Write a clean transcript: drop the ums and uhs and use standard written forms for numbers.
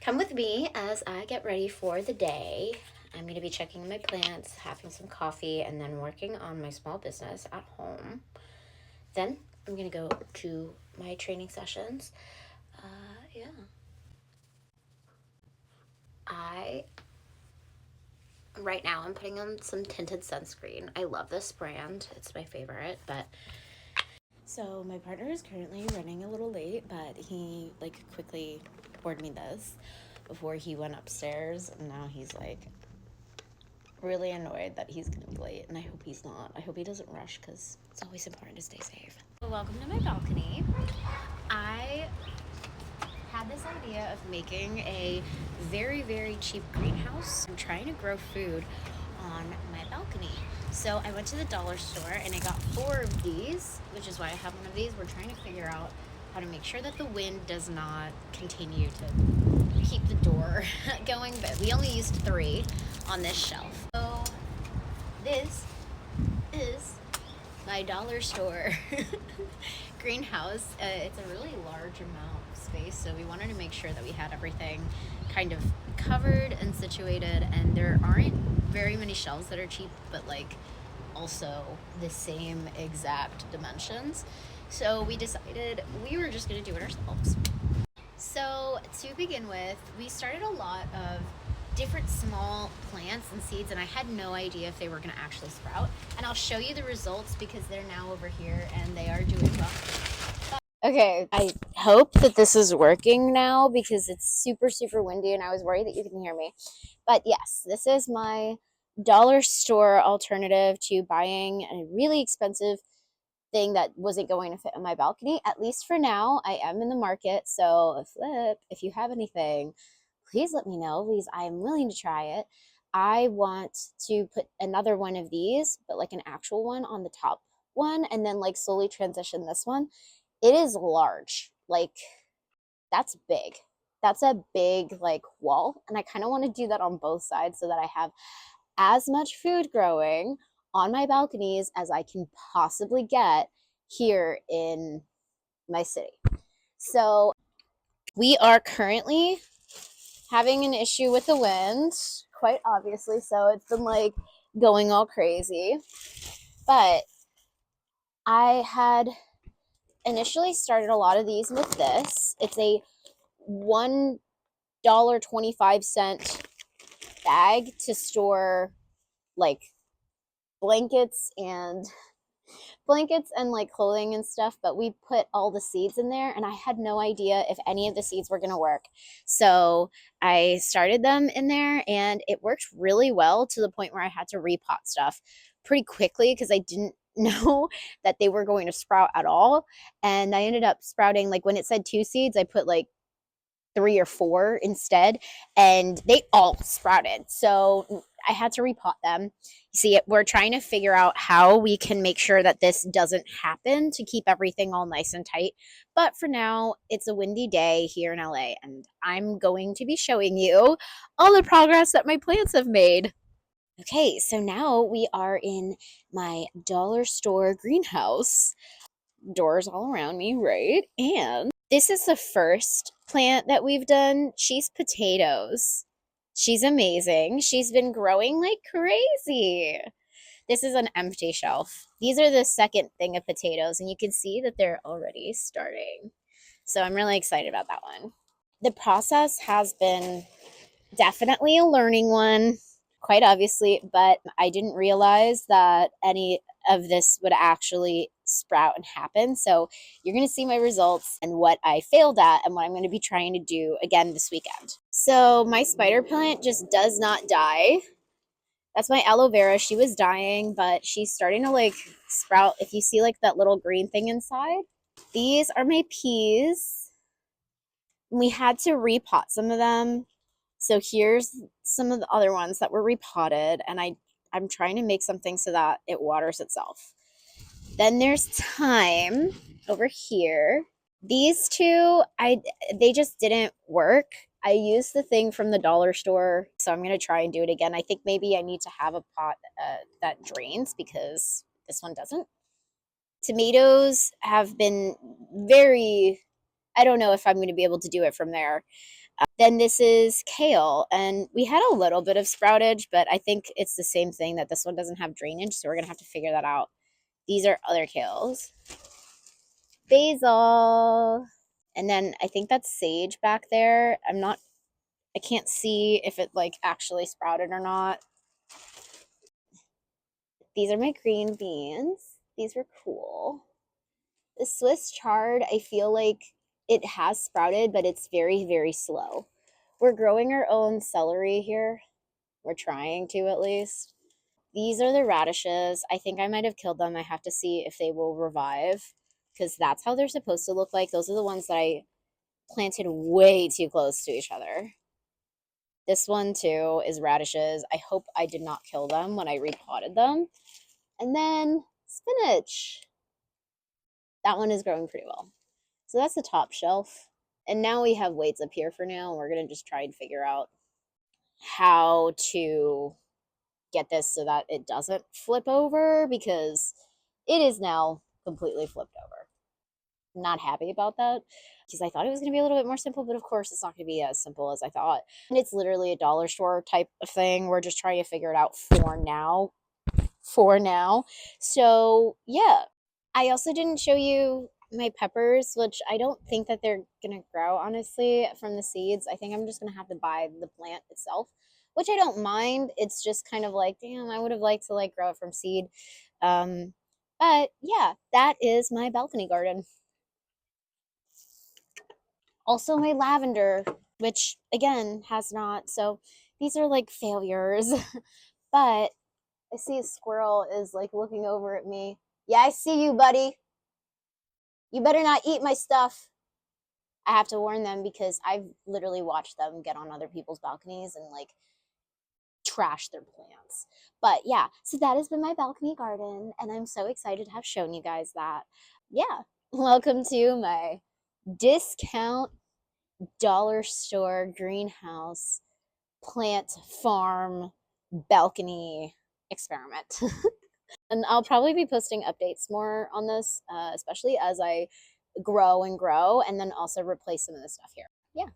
Come with me as I get ready for the day. I'm going to be checking my plants, having some coffee, and then working on my small business at home. Then I'm going to go to my training sessions. Yeah. I right now I'm putting on some tinted sunscreen. I love this brand. It's my favorite, but so my partner is currently running a little late, but he quickly poured me this before he went upstairs, and now he's really annoyed that he's gonna be late, and I hope he's not. I hope he doesn't rush because it's always important to stay safe. Welcome to my balcony. I had this idea of making a very, very cheap greenhouse. I'm trying to grow food on my balcony. So I went to the dollar store and I got 4 of these, which is why I have one of these. We're trying to figure out how to make sure that the wind does not continue to keep the door going, but we only used 3 on this shelf. So this is my dollar store greenhouse. It's a really large amount of space, so we wanted to make sure that we had everything kind of covered and situated, and there aren't very many shelves that are cheap, but also the same exact dimensions. So we decided we were just going to do it ourselves. So to begin with, we started a lot of different small plants and seeds, and I had no idea if they were going to actually sprout. And I'll show you the results because they're now over here and they are doing well. Okay, I hope that this is working now because it's super, super windy and I was worried that you can hear me. But yes, this is my dollar store alternative to buying a really expensive thing that wasn't going to fit on my balcony. At least for now, I am in the market. So Flip, if you have anything, please let me know because I'm willing to try it. I want to put another one of these, but an actual one on the top one, and then slowly transition this one. It is large. That's big. That's a big wall, and I kind of want to do that on both sides so that I have as much food growing on my balconies as I can possibly get here in my city. So we are currently having an issue with the wind, quite obviously. So it's been going all crazy. But I had initially started a lot of these with this. It's a $1.25 bag to store blankets and clothing and stuff, but we put all the seeds in there and I had no idea if any of the seeds were going to work. So I started them in there and it worked really well to the point where I had to repot stuff pretty quickly because I didn't know that they were going to sprout at all. And I ended up sprouting, when it said 2 seeds, I put 3 or 4 instead, and they all sprouted. So I had to repot them. You see, we're trying to figure out how we can make sure that this doesn't happen to keep everything all nice and tight. But for now, it's a windy day here in LA, and I'm going to be showing you all the progress that my plants have made. Okay, so now we are in my dollar store greenhouse. Doors all around me, right? And this is the first plant that we've done. She's potatoes. She's amazing. She's been growing like crazy. This is an empty shelf. These are the second thing of potatoes, and you can see that they're already starting. So I'm really excited about that one. The process has been definitely a learning one, quite obviously, but I didn't realize that any of this would actually sprout and happen. So you're going to see my results and what I failed at and what I'm going to be trying to do again this weekend. So my spider plant just does not die. That's my aloe vera. She was dying, but she's starting to sprout. If you see that little green thing inside, these are my peas. We had to repot some of them. So here's some of the other ones that were repotted, and I'm trying to make something so that it waters itself. Then there's thyme over here. These 2, they just didn't work. I used the thing from the dollar store, so I'm going to try and do it again. I think maybe I need to have a pot that drains because this one doesn't. Tomatoes have been I don't know if I'm going to be able to do it from there. Then this is kale, and we had a little bit of sproutage, but I think it's the same thing that this one doesn't have drainage, so we're gonna have to figure that out. These are other kales. Basil. And then I think that's sage back there. I can't see if it like actually sprouted or not. These are my green beans. These were cool. The Swiss chard, I feel like it has sprouted, but it's very, very slow. We're growing our own celery here. We're trying to, at least. These are the radishes. I think I might have killed them. I have to see if they will revive because that's how they're supposed to look like. Those are the ones that I planted way too close to each other. This one too is radishes. I hope I did not kill them when I repotted them. And then spinach. That one is growing pretty well. So that's the top shelf. And now we have weights up here for now. We're going to just try and figure out how to get this so that it doesn't flip over because it is now completely flipped over. Not happy about that because I thought it was going to be a little bit more simple, but of course it's not going to be as simple as I thought. And it's literally a dollar store type of thing. We're just trying to figure it out for now. So, yeah. I also didn't show you my peppers, which I don't think that they're going to grow honestly from the seeds. I think I'm just going to have to buy the plant itself, which I don't mind. It's just kind of like, damn, I would have liked to like grow it from seed. Um, but yeah, that is my balcony garden. Also, my lavender, which again has not. So these are like failures. But I see a squirrel is like looking over at me. Yeah, I see you, buddy. You better not eat my stuff. I have to warn them because I've literally watched them get on other people's balconies and like trash their plants. But yeah, so that has been my balcony garden, and I'm so excited to have shown you guys that. Yeah, welcome to my discount dollar store greenhouse plant farm balcony experiment. And I'll probably be posting updates more on this, especially as I grow and grow, and then also replace some of the stuff here. Yeah.